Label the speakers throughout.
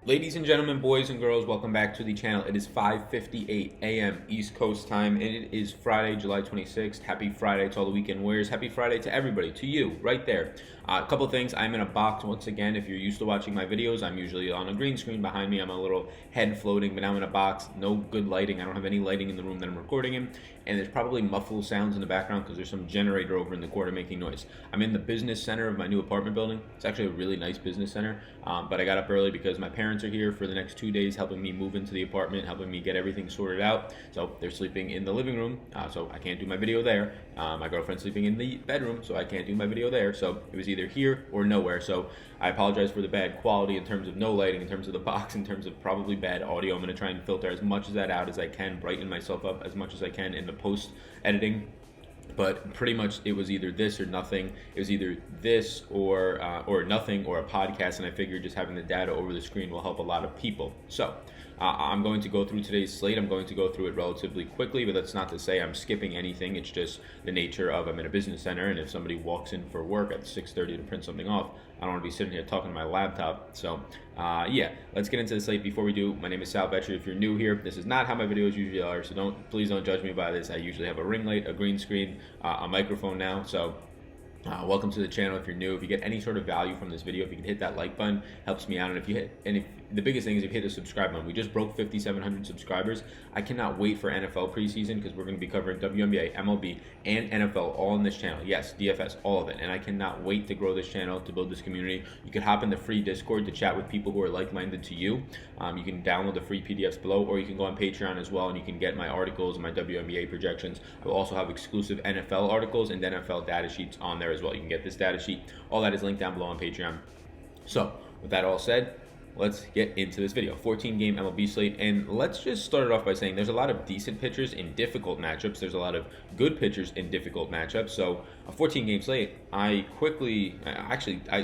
Speaker 1: Ladies and gentlemen, boys and girls, welcome back to the channel. It is 5:58 a.m. East Coast time, and it is Friday, July 26th. Happy Friday to all the weekend warriors. Happy Friday to everybody, to you, right there. A couple things. I'm in a box once again. If you're used to watching my videos, I'm usually on a green screen behind me. I'm a little head floating, but now I'm in a box. No good lighting. I don't have any lighting in the room that I'm recording in, and there's probably muffled sounds in the background because there's some generator over in the corner making noise. I'm in the business center of my new apartment building. It's actually a really nice business center, but I got up early because my parents are here for the next 2 days helping me move into the apartment, helping me get everything sorted out. So they're sleeping in the living room, so I can't do my video there. My girlfriend's sleeping in the bedroom, so I can't do my video there. So it was either here or nowhere. So I apologize for the bad quality in terms of no lighting, in terms of the box, in terms of probably bad audio. I'm going to try and filter as much of that out as I can, brighten myself up as much as I can in the post editing. But pretty much it was either this or nothing. It was either this or nothing, or a podcast, and I figured just having the data over the screen will help a lot of people. So I'm going to go through today's slate. I'm going to go through it relatively quickly, but that's not to say I'm skipping anything. It's just the nature of I'm in a business center, and if somebody walks in for work at 6:30 to print something off, I don't want to be sitting here talking to my laptop. So yeah, let's get into the slate. Before we do, my name is Sal Vetcher. If you're new here, this is not how my videos usually are, so please don't judge me by this. I usually have a ring light, a green screen, a microphone now. So welcome to the channel. If you're new, if you get any sort of value from this video, if you can hit that like button, helps me out. And if the biggest thing is if you hit the subscribe button. We just broke 5,700 subscribers. I cannot wait for NFL preseason because we're going to be covering WNBA, MLB, and NFL all on this channel. Yes, DFS, all of it. And I cannot wait to grow this channel, to build this community. You can hop in the free Discord to chat with people who are like-minded to you. You can download the free PDFs below, or you can go on Patreon as well, and you can get my articles and my WNBA projections. I will also have exclusive NFL articles and NFL data sheets on there as well. You can get this data sheet. All that is linked down below on Patreon. So with that all said, let's get into this video. 14-game MLB slate, and let's just start it off by saying there's a lot of decent pitchers in difficult matchups. There's a lot of good pitchers in difficult matchups. So a 14-game slate, I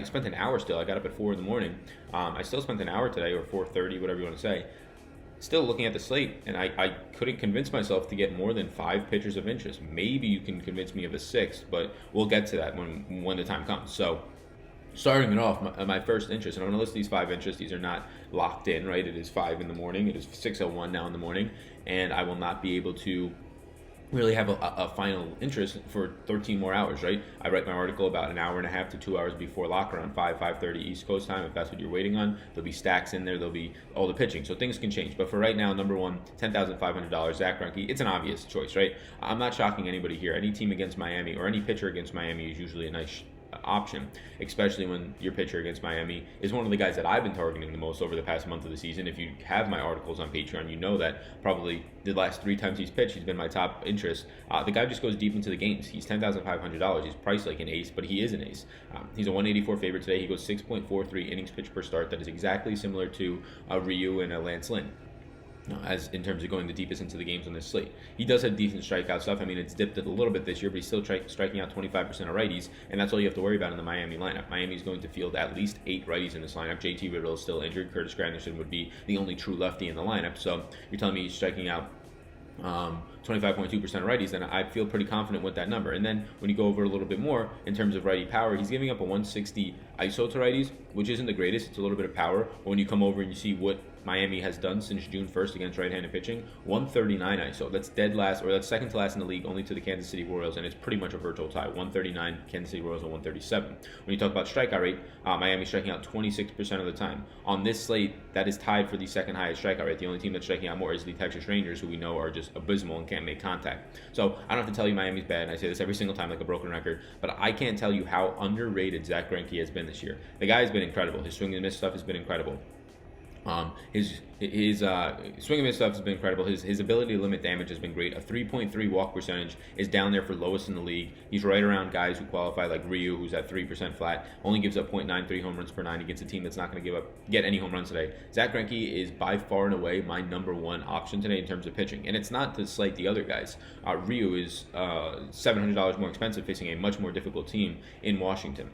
Speaker 1: spent an hour still. I got up at 4 in the morning. I still spent an hour today, or 4:30, whatever you want to say. Still looking at the slate, and I couldn't convince myself to get more than 5 pitchers of interest. Maybe you can convince me of a 6th, but we'll get to that when the time comes. So starting it off, my first interest, and I'm going to list these 5 interests. These are not locked in, right? It is 5 in the morning. It is 6:01 now in the morning, and I will not be able to really have a final interest for 13 more hours, right? I write my article about an hour and a half to 2 hours before lock, around 5:30 East Coast time, if that's what you're waiting on. There'll be stacks in there. There'll be all the pitching. So things can change. But for right now, number one, $10,500, Zack Greinke. It's an obvious choice, right? I'm not shocking anybody here. Any team against Miami, or any pitcher against Miami, is usually a nice option, especially when your pitcher against Miami is one of the guys that I've been targeting the most over the past month of the season. If you have my articles on Patreon, you know that probably the last 3 times he's pitched, he's been my top interest. The guy just goes deep into the games. He's $10,500. He's priced like an ace, but he is an ace. He's a 184 favorite today. He goes 6.43 innings pitched per start. That is exactly similar to Ryu and Lance Lynn, as in terms of going the deepest into the games on this slate. He does have decent strikeout stuff. I mean, it's dipped a little bit this year, but he's still striking out 25% of righties, and that's all you have to worry about in the Miami lineup. Miami's going to field at least 8 righties in this lineup. JT Riddle is still injured. Curtis Granderson would be the only true lefty in the lineup, so you're telling me he's striking out 25.2% of righties, then I feel pretty confident with that number. And then when you go over a little bit more in terms of righty power, he's giving up a 160 ISO to righties, which isn't the greatest. It's a little bit of power. But when you come over and you see what Miami has done since June 1st against right-handed pitching, 139 ISO. That's dead last, or that's second to last in the league, only to the Kansas City Royals, and it's pretty much a virtual tie. 139, Kansas City Royals at 137. When you talk about strikeout rate, Miami's striking out 26% of the time. On this slate, that is tied for the second highest strikeout rate. The only team that's striking out more is the Texas Rangers, who we know are just abysmal and can't make contact. So I don't have to tell you Miami's bad, and I say this every single time like a broken record, but I can't tell you how underrated Zack Greinke has been this year. The guy has been incredible. His swing and miss stuff has been incredible. His swing and miss stuff has been incredible. His ability to limit damage has been great. A 3.3 walk percentage is down there for lowest in the league. He's right around guys who qualify, like Ryu, who's at 3% flat, only gives up 0.93 home runs per 9 against a team that's not going to get any home runs today. Zack Greinke is by far and away my number 1 option today in terms of pitching, and it's not to slight the other guys. Ryu is $700 more expensive, facing a much more difficult team in Washington.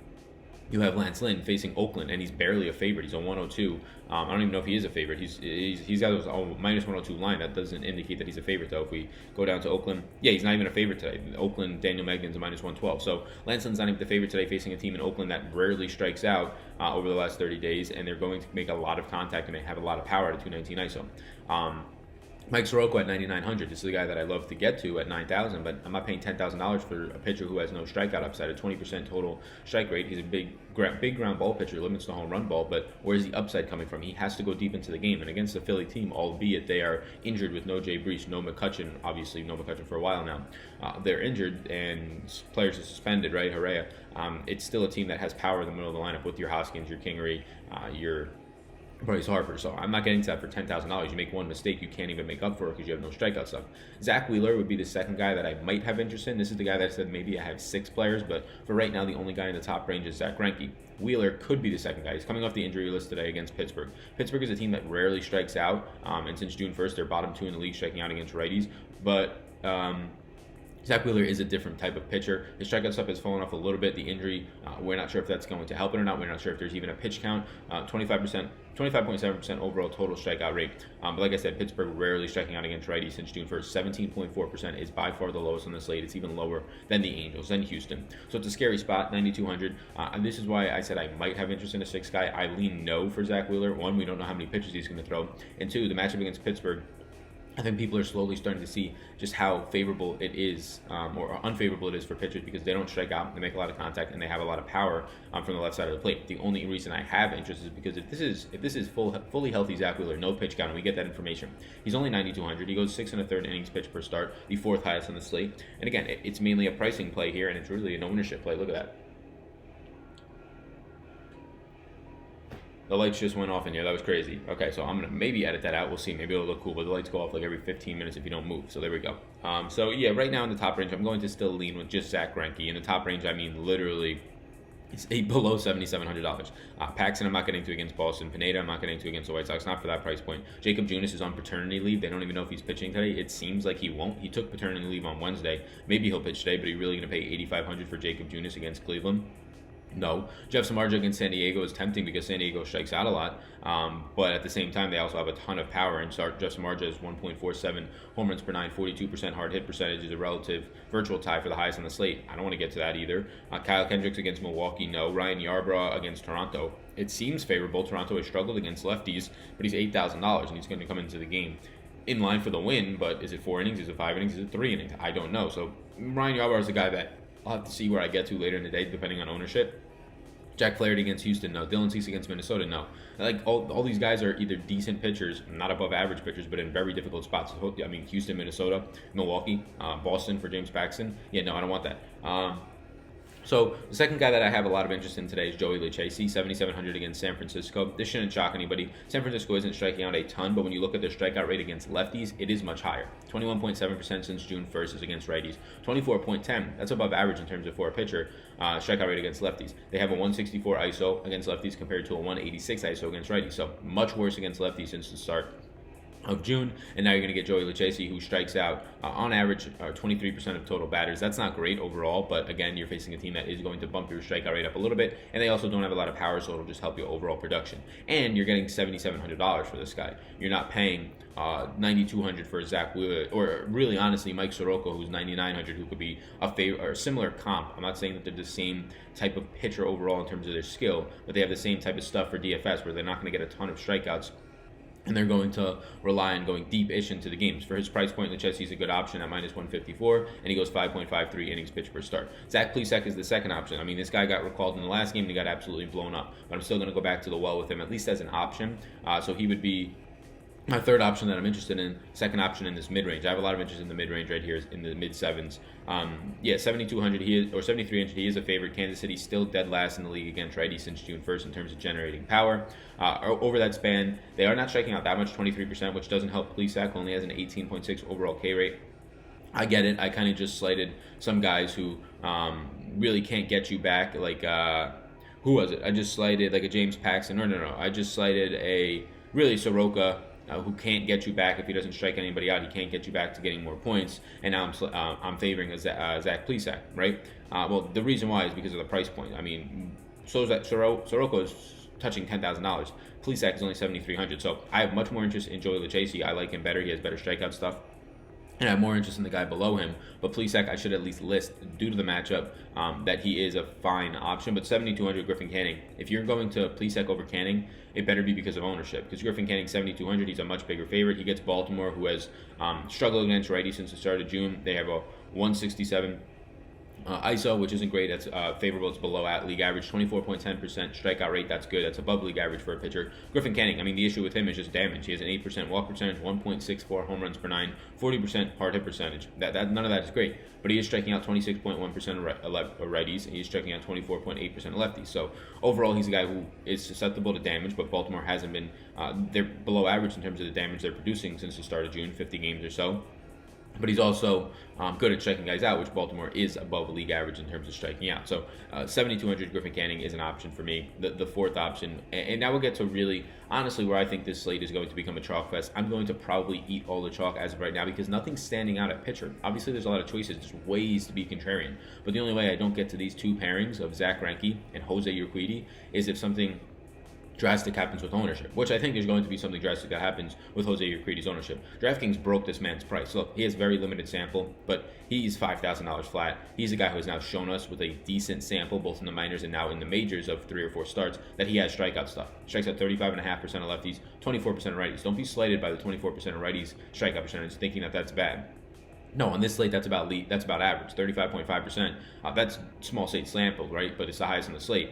Speaker 1: You have Lance Lynn facing Oakland, and he's barely a favorite. He's a 102. I don't even know if he is a favorite. He's got a minus 102 line. That doesn't indicate that he's a favorite, though. If we go down to Oakland, yeah, he's not even a favorite today. Oakland, Daniel Megden's a minus 112. So Lance Lynn's not even the favorite today, facing a team in Oakland that rarely strikes out over the last 30 days, and they're going to make a lot of contact and they have a lot of power at a 219 ISO. Mike Soroka at 9,900. This is the guy that I love to get to at 9,000, but I'm not paying $10,000 for a pitcher who has no strikeout upside, a 20% total strike rate. He's a big ground ball pitcher, limits the home run ball, but where's the upside coming from? He has to go deep into the game, and against the Philly team, albeit they are injured with no Jay Brees, no McCutchen, obviously no McCutchen for a while now. They're injured, and players are suspended, right? Hooray. It's still a team that has power in the middle of the lineup with your Hoskins, your Kingery, your Bryce Harper. So I'm not getting to that for $10,000. You make one mistake, you can't even make up for it because you have no strikeout stuff. Zack Wheeler would be the second guy that I might have interest in. This is the guy that said maybe I have 6 players, but for right now, the only guy in the top range is Zack Greinke. Wheeler could be the second guy. He's coming off the injury list today against Pittsburgh. Pittsburgh is a team that rarely strikes out, and since June 1st, they're bottom 2 in the league striking out against righties. But Zack Wheeler is a different type of pitcher. His strikeout stuff has fallen off a little bit. The injury, we're not sure if that's going to help it or not. We're not sure if there's even a pitch count. 25.7% overall total strikeout rate. But like I said, Pittsburgh rarely striking out against righties since June 1st. 17.4% is by far the lowest on the slate. It's even lower than the Angels, then Houston. So it's a scary spot, 9,200. And this is why I said I might have interest in a 6th guy. I lean no for Zack Wheeler. 1, we don't know how many pitches he's going to throw. And 2, the matchup against Pittsburgh, I think people are slowly starting to see just how favorable it is, or unfavorable it is for pitchers, because they don't strike out, they make a lot of contact, and they have a lot of power from the left side of the plate. The only reason I have interest is because if this is fully healthy Zack Wheeler, no pitch count, and we get that information, he's only 9,200. He goes 6 1/3 innings pitched per start, the 4th highest on the slate. And again, it's mainly a pricing play here, and it's really an ownership play. Look at that. The lights just went off in here. That was crazy. Okay, so I'm going to maybe edit that out. We'll see. Maybe it'll look cool, but the lights go off like every 15 minutes if you don't move. So there we go. So yeah, right now in the top range, I'm going to still lean with just Zack Greinke. In the top range, I mean literally it's below $7,700. Paxton, I'm not getting to against Boston. Pineda, I'm not getting to against the White Sox. Not for that price point. Jacob Jonas is on paternity leave. They don't even know if he's pitching today. It seems like he won't. He took paternity leave on Wednesday. Maybe he'll pitch today, but you're really going to pay $8,500 for Jacob Jonas against Cleveland? No. Jeff Samardzija against San Diego is tempting because San Diego strikes out a lot, but at the same time, they also have a ton of power, and Jeff Samardzija is 1.47 home runs per 9, 42% hard hit percentage is a relative virtual tie for the highest on the slate. I don't want to get to that either. Kyle Kendricks against Milwaukee, no. Ryan Yarbrough against Toronto. It seems favorable. Toronto has struggled against lefties, but he's $8,000, and he's going to come into the game in line for the win, but is it 4 innings? Is it 5 innings? Is it 3 innings? I don't know. So Ryan Yarbrough is a guy that I'll have to see where I get to later in the day, depending on ownership. Jack Flaherty against Houston, no. Dylan Cease against Minnesota, no. Like all these guys are either decent pitchers, not above average pitchers, but in very difficult spots. I mean, Houston, Minnesota, Milwaukee, Boston for James Paxton. Yeah, no, I don't want that. So the second guy that I have a lot of interest in today is Joey Lucchesi, 7,700 against San Francisco. This shouldn't shock anybody. San Francisco isn't striking out a ton, but when you look at their strikeout rate against lefties, it is much higher. 21.7% since June 1st is against righties. 24.10, that's above average in terms of for a pitcher, strikeout rate against lefties. They have a 164 ISO against lefties compared to a 186 ISO against righties, so much worse against lefties since the start of June, and now you're going to get Joey Lucchesi, who strikes out on average 23% of total batters. That's not great overall, but again, you're facing a team that is going to bump your strikeout rate up a little bit, and they also don't have a lot of power, so it'll just help your overall production. And you're getting $7,700 for this guy. You're not paying $9,200 for Zack Wheeler, or really honestly Mike Soroka, who's $9,900, who could be a favor or similar comp. I'm not saying that they're the same type of pitcher overall in terms of their skill, but they have the same type of stuff for DFS, where they're not going to get a ton of strikeouts, and they're going to rely on going deep-ish into the games. For his price point, Lucchesi's a good option at minus 154, and he goes 5.53 innings pitched per start. Zack Plesac is the second option. I mean, this guy got recalled in the last game, and he got absolutely blown up. But I'm still going to go back to the well with him, at least as an option. So he would be my third option that I'm interested in, second option in this mid-range. I have a lot of interest in the mid-range right here in the mid-sevens. Yeah, 7,200 he is, or 7,300 he is a favorite. Kansas City still dead last in the league against righties since June 1st in terms of generating power. Over that span, they are not striking out that much, 23%, which doesn't help. Plesac only has an 18.6 overall K rate. I get it. I kind of just slighted some guys who really can't get you back, like, who was it? I just slighted like a James Paxton. No. I just slighted a, really, Soroka, who can't get you back if he doesn't strike anybody out. He can't get you back to getting more points. And now I'm favoring Zack Plesac, right? Well, the reason why is because of the price point. I mean, Soroka is touching $10,000. Plesac is only $7,300. So I have much more interest in Joey Lucchesi. I like him better. He has better strikeout stuff. And I have more interest in the guy below him. But Plesac, I should at least list, due to the matchup, that he is a fine option. But 7,200 Griffin Canning. If you're going to Plesac over Canning, it better be because of ownership. Because Griffin Canning, 7,200, he's a much bigger favorite. He gets Baltimore, who has struggled against righties since the start of June. They have a 167 ISO, which isn't great. That's favorable. It's below at league average. 24.10% strikeout rate. That's good. That's above league average for a pitcher. Griffin Canning, I mean, the issue with him is just damage. He has an 8% walk percentage, 1.64 home runs per 9, 40% hard hit percentage. None of that is great. But he is striking out 26.1% of righties, and he's striking out 24.8% of lefties. So overall, he's a guy who is susceptible to damage, but Baltimore hasn't been, they're below average in terms of the damage they're producing since the start of June, 50 games or so. But he's also good at striking guys out, which Baltimore is above league average in terms of striking out. So 7,200 Griffin Canning is an option for me, the fourth option. And now we'll get to really, honestly, where I think this slate is going to become a chalk fest. I'm going to probably eat all the chalk as of right now because nothing's standing out at pitcher. Obviously, there's a lot of choices. There's ways to be contrarian. But the only way I don't get to these two pairings of Zack Greinke and Jose Urquidy is if something drastic happens with ownership, which I think there's going to be something drastic that happens with Jose Urquidy's ownership. DraftKings broke this man's price. Look, he has very limited sample, but he's $5,000 flat. He's a guy who has now shown us with a decent sample, both in the minors and now in the majors of 3 or 4 starts, that he has strikeout stuff. Strikes out 35.5% of lefties, 24% of righties. Don't be slighted by the 24% of righties strikeout percentage, thinking that that's bad. No, on this slate, that's about average, 35.5%. That's small slate sample, right? But it's the highest on the slate.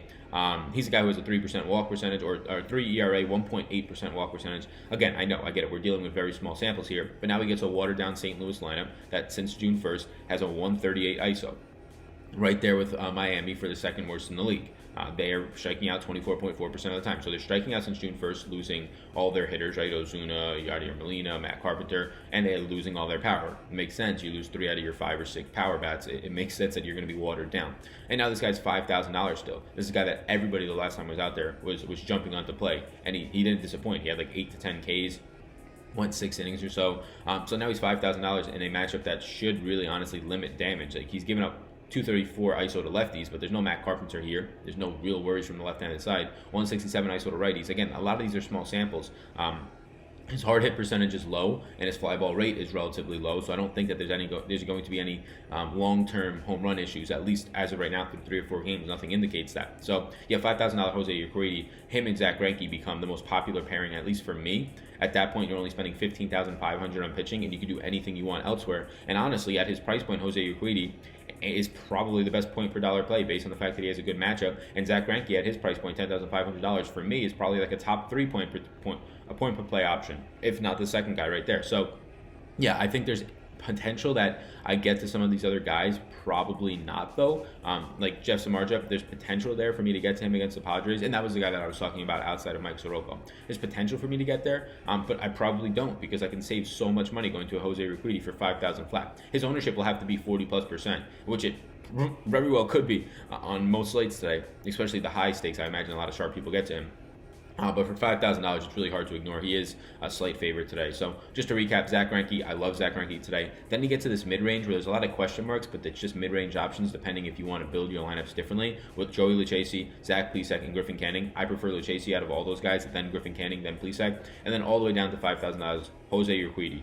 Speaker 1: He's a guy who has a 3% walk percentage or 3 ERA, 1.8% walk percentage. Again, I know, I get it. We're dealing with very small samples here. But now he gets a watered-down St. Louis lineup that since June 1st has a 138 ISO. Right there with Miami for the second worst in the league. They are striking out 24.4% of the time. So they're striking out since June 1st, losing all their hitters, right? Ozuna, Yadier Molina, Matt Carpenter, and they're losing all their power. It makes sense. You lose 3 out of your 5 or 6 power bats. It makes sense that you're going to be watered down. And now this guy's $5,000 still. This is a guy that everybody the last time was out there was jumping on to play. And he didn't disappoint. He had like 8 to 10 Ks. Went 6 innings or so. So now he's $5,000 in a matchup that should really honestly limit damage. Like he's given up 234 ISO to lefties, but there's no Matt Carpenter here. There's no real worries from the left-handed side. 167 ISO to righties. Again, a lot of these are small samples. His hard hit percentage is low, and his fly ball rate is relatively low. So I don't think that there's going to be any long-term home run issues. At least as of right now, through 3 or 4 games, nothing indicates that. So yeah, $5,000 Jose Urquidy, him and Zack Greinke become the most popular pairing, at least for me. At that point, you're only spending $15,500 on pitching, and you can do anything you want elsewhere. And honestly, at his price point, Jose Urquidy is probably the best point per dollar play based on the fact that he has a good matchup. And Zack Greinke at his price point, $10,500 for me, is probably like a top 3 point per play option, if not the second guy right there. So yeah, I think there's potential that I get to some of these other guys. Probably not though. Like Jeff Samardzija, there's potential there for me to get to him against the Padres, and that was the guy that I was talking about outside of Mike Soroka. There's potential for me to get there, but I probably don't because I can save so much money going to a Jose Urquidy for $5,000 flat. His ownership will have to be 40+%, which it very well could be on most slates today, especially the high stakes. I imagine a lot of sharp people get to him. But for $5,000, it's really hard to ignore. He is a slight favorite today. So just to recap, Zack Greinke, I love Zack Greinke today. Then you get to this mid-range where there's a lot of question marks, but it's just mid-range options depending if you want to build your lineups differently. With Joey Lucchesi, Zach Plesac, and Griffin Canning. I prefer Lucchesi out of all those guys, then Griffin Canning, then Plesac. And then all the way down to $5,000, Jose Urquidy.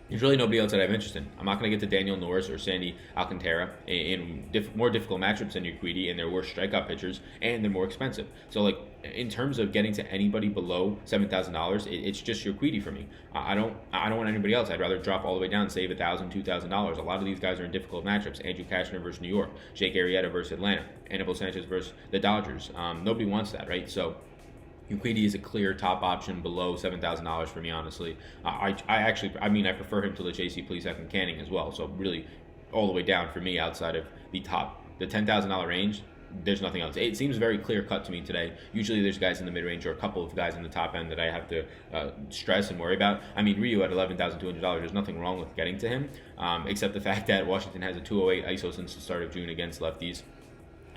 Speaker 1: There's really nobody else that I have interest in. I'm not going to get to Daniel Norris or Sandy Alcantara in more difficult matchups than Urquidy, and they're worse strikeout pitchers, and they're more expensive. So, like, in terms of getting to anybody below $7,000, it's just Urquidy for me. I don't want anybody else. I'd rather drop all the way down, save $1,000, $2,000. A lot of these guys are in difficult matchups. Andrew Cashner versus New York, Jake Arrieta versus Atlanta, Anibal Sanchez versus the Dodgers. Nobody wants that, right? So Urquidy is a clear top option below $7,000 for me, honestly. I prefer him to Lucchesi, Plesac, and Canning as well. So really, all the way down for me outside of the $10,000 range. There's nothing else. It seems very clear cut to me today. Usually there's guys in the mid-range or a couple of guys in the top end that I have to stress and worry about. I mean, Ryu at $11,200, there's nothing wrong with getting to him, except the fact that Washington has a 208 ISO since the start of June against lefties.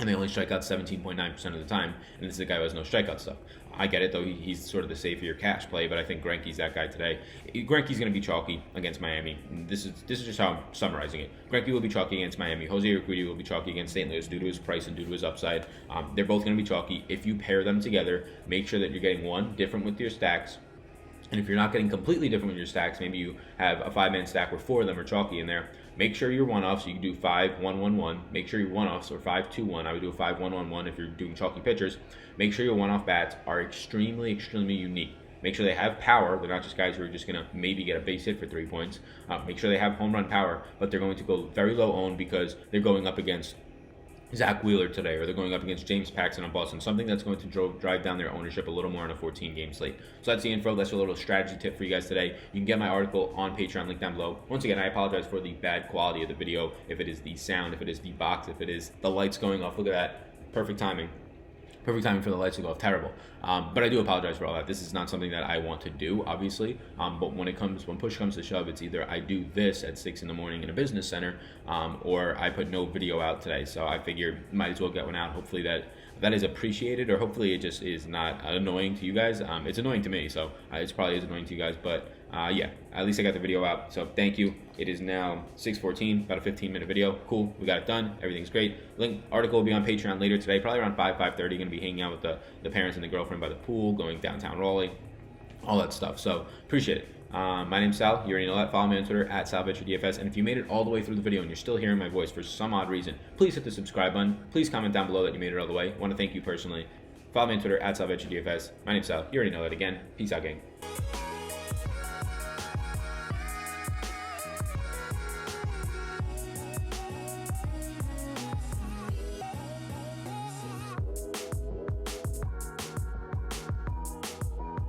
Speaker 1: and they only strike out 17.9% of the time, and this is a guy who has no strikeout stuff. I get it, though. He's sort of the safer cash play, but I think Greinke's that guy today. Greinke's going to be chalky against Miami. This is just how I'm summarizing it. Greinke will be chalky against Miami. Jose Urquidy will be chalky against St. Louis due to his price and due to his upside. They're both going to be chalky. If you pair them together, make sure that you're getting one different with your stacks. And if you're not getting completely different with your stacks, maybe you have a 5-man stack where 4 of them are chalky in there. Make sure you're one-offs. So you can do 5-1-1-1. Make sure your one-offs or 5-2-1. I would do a 5-1-1-1 if you're doing chalky pitchers. Make sure your one-off bats are extremely, extremely unique. Make sure they have power. They're not just guys who are just going to maybe get a base hit for 3 points. Make sure they have home run power, but they're going to go very low owned because they're going up against Zack Wheeler today, or they're going up against James Paxton on Boston, something that's going to drive down their ownership a little more on a 14-game slate. So that's the info. That's a little strategy tip for you guys today. You can get my article on Patreon, link down below. Once again, I apologize for the bad quality of the video, if it is the sound, if it is the box, if it is the lights going off. Look at that. Perfect timing. Perfect timing for the lights to go off. Terrible. But I do apologize for all that. This is not something that I want to do, obviously. But when push comes to shove, it's either I do this at 6 in the morning in a business center, or I put no video out today. So I figured might as well get one out. Hopefully that is appreciated, or hopefully it just is not annoying to you guys. It's annoying to me, so it's probably is annoying to you guys. But yeah, at least I got the video out. So thank you. It is now 6:14, about a 15-minute video. Cool, we got it done. Everything's great. Article will be on Patreon later today, probably around 5:30. Going to be hanging out with the parents and the girlfriend by the pool, going downtown Raleigh, all that stuff. So appreciate it. My name's Sal. You already know that. Follow me on Twitter at SalVentureDFS. And if you made it all the way through the video and you're still hearing my voice for some odd reason, please hit the subscribe button. Please comment down below that you made it all the way. I want to thank you personally. Follow me on Twitter at SalVentureDFS. My name's Sal. You already know that. Again, peace out, gang.